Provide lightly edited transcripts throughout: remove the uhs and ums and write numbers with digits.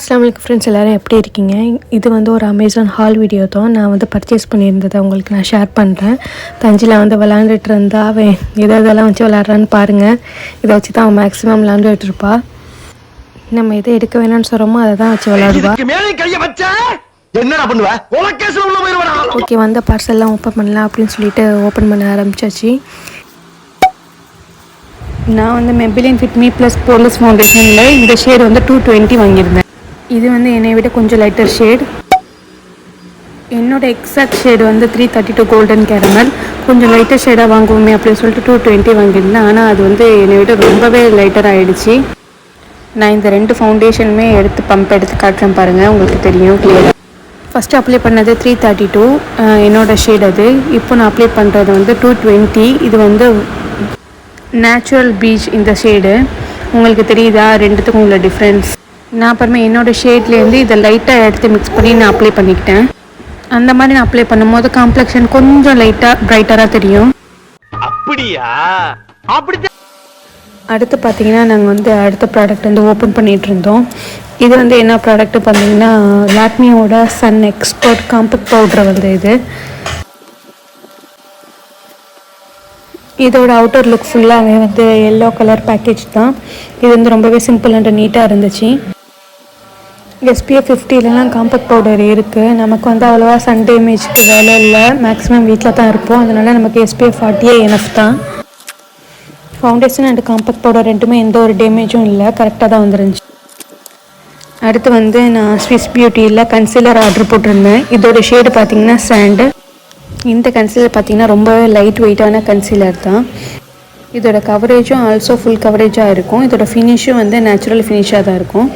அஸ்ஸலாமு அலைக்கும் ஃப்ரெண்ட்ஸ், எல்லோரும் எப்படி இருக்கீங்க? இது வந்து ஒரு அமேசான் ஹால் வீடியோ தான். நான் வந்து பர்ச்சேஸ் பண்ணியிருந்ததை உங்களுக்கு நான் ஷேர் பண்ணுறேன். தஞ்சில் வந்து விளாண்டுட்டு இருந்தா அவன் இதெல்லாம் வச்சு விளாட்றான்னு பாருங்கள். இதை வச்சு தான் அவன் மேக்ஸிமம் விளாண்டுட்டு இருப்பா. நம்ம எதை எடுக்க வேணாம்னு சொல்கிறோமோ அதை தான் வச்சு விளாடுவா. ஓகே, வந்த பார்சல்லாம் ஓப்பன் பண்ணலாம் அப்படின்னு சொல்லிட்டு ஓப்பன் பண்ண ஆரம்பிச்சாச்சு. நான் வந்து Maybelline Fit Me plus poreless ஃபவுண்டேஷனில் இந்த ஷேடு வந்து 220 வாங்கியிருந்தேன். இது வந்து என்னை விட கொஞ்சம் லைட்டர் ஷேட். என்னோடய எக்ஸாக்ட் ஷேடு வந்து 332 கோல்டன் கேரமல். கொஞ்சம் லைட்டர் ஷேடாக வாங்குவோமே அப்படின்னு சொல்லிட்டு 220 வாங்கியிருந்தேன். ஆனால் அது வந்து என்னை விட ரொம்பவே லைட்டர் ஆகிடுச்சு. நான் இந்த 2 ஃபவுண்டேஷனுமே எடுத்து காட்டுறேன் பாருங்கள், உங்களுக்கு தெரியும் கிளியராக. ஃபஸ்ட்டு அப்ளை பண்ணது 332 என்னோடய ஷேட். அது இப்போ நான் அப்ளை பண்ணுறது வந்து 220. இது வந்து நேச்சுரல் பீச் இந்த ஷேடு. உங்களுக்கு தெரியுதா ரெண்டுத்துக்கும் உள்ள டிஃப்ரென்ஸ்? நான் அப்புறமே என்னோடய ஷேட்லேருந்து இதை லைட்டாக எடுத்து மிக்ஸ் பண்ணி நான் அப்ளை பண்ணிக்கிட்டேன். அந்த மாதிரி நான் அப்ளை பண்ணும்போது காம்ப்ளெக்ஷன் கொஞ்சம் லைட்டாக ப்ரைட்டராக தெரியும். அப்படியா? அடுத்து பார்த்தீங்கன்னா நாங்கள் வந்து அடுத்த ப்ராடக்ட் வந்து ஓப்பன் பண்ணிகிட்டு இருந்தோம். இது வந்து என்ன ப்ராடக்ட்டு பார்த்தீங்கன்னா லாக்மியோட சன் எக்ஸ்பர்ட் காம்பேக்ட் பவுடர் வந்து இதோட அவுட்டர் லுக் ஃபுல்லாகவே வந்து எல்லோ கலர் பேக்கேஜ் தான். இது வந்து ரொம்பவே சிம்பிள் அண்ட் நீட்டாக இருந்துச்சு. SPF 50 காம்பேக்ட் பவுடர் இருக்குது. நமக்கு வந்து அவ்வளோவா சன் டேமேஜ்க்கு வேலை இல்லை, மேக்ஸிமம் வீட்டில் தான் இருப்போம். அதனால் நமக்கு SPF 40 எனஃப் தான். ஃபவுண்டேஷன் அண்ட் காம்பேக்ட் பவுடர் ரெண்டுமே எந்த ஒரு டேமேஜும் இல்லை, கரெக்டாக தான் வந்துருந்துச்சு. அடுத்து வந்து நான் ஸ்விஸ் பியூட்டியில் கன்சீலர் ஆர்டர் போட்டிருந்தேன். இதோட ஷேடு பார்த்திங்கன்னா சாண்டு. இந்த கன்சீலர் பார்த்திங்கன்னா ரொம்பவே லைட் வெயிட்டான கன்சீலர் தான். இதோட கவரேஜும் ஆல்சோ ஃபுல் கவரேஜாக இருக்கும். இதோட ஃபினிஷும் வந்து நேச்சுரல் ஃபினிஷாக தான் இருக்கும்.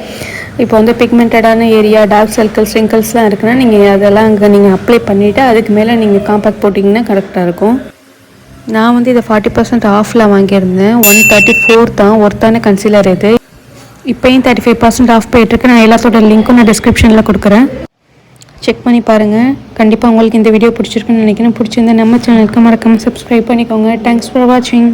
இப்போ வந்து பிக்மெண்டடான ஏரியா, டார்க் சர்க்கிள்ஸ், ரிங்கிள்ஸ்லாம் இருக்குன்னா நீங்கள் அதெல்லாம் அங்கே நீங்கள் அப்ளை பண்ணிவிட்டு அதுக்கு மேலே நீங்கள் காம்பேக்ட் போட்டிங்கன்னா கரெக்டாக இருக்கும். நான் வந்து இதை 40% ஆஃபில் வாங்கியிருந்தேன். 134 தான் ஒர்த்தான கன்சீலர் இது. இப்போயும் 35% ஆஃப் போயிட்டுருக்கு. நான் எல்லாத்தோட லிங்க்கும் நான் டிஸ்கிரிப்ஷனில் கொடுக்குறேன், செக் பண்ணி பாருங்கள். கண்டிப்பாக உங்களுக்கு இந்த வீடியோ பிடிச்சிருக்குன்னு நினைக்கிறேன். பிடிச்சிருந்தா நம்ம சேனலுக்கு மறக்காமல் சப்ஸ்கிரைப் பண்ணிக்கோங்க. தேங்க்ஸ் ஃபார் வாட்சிங்.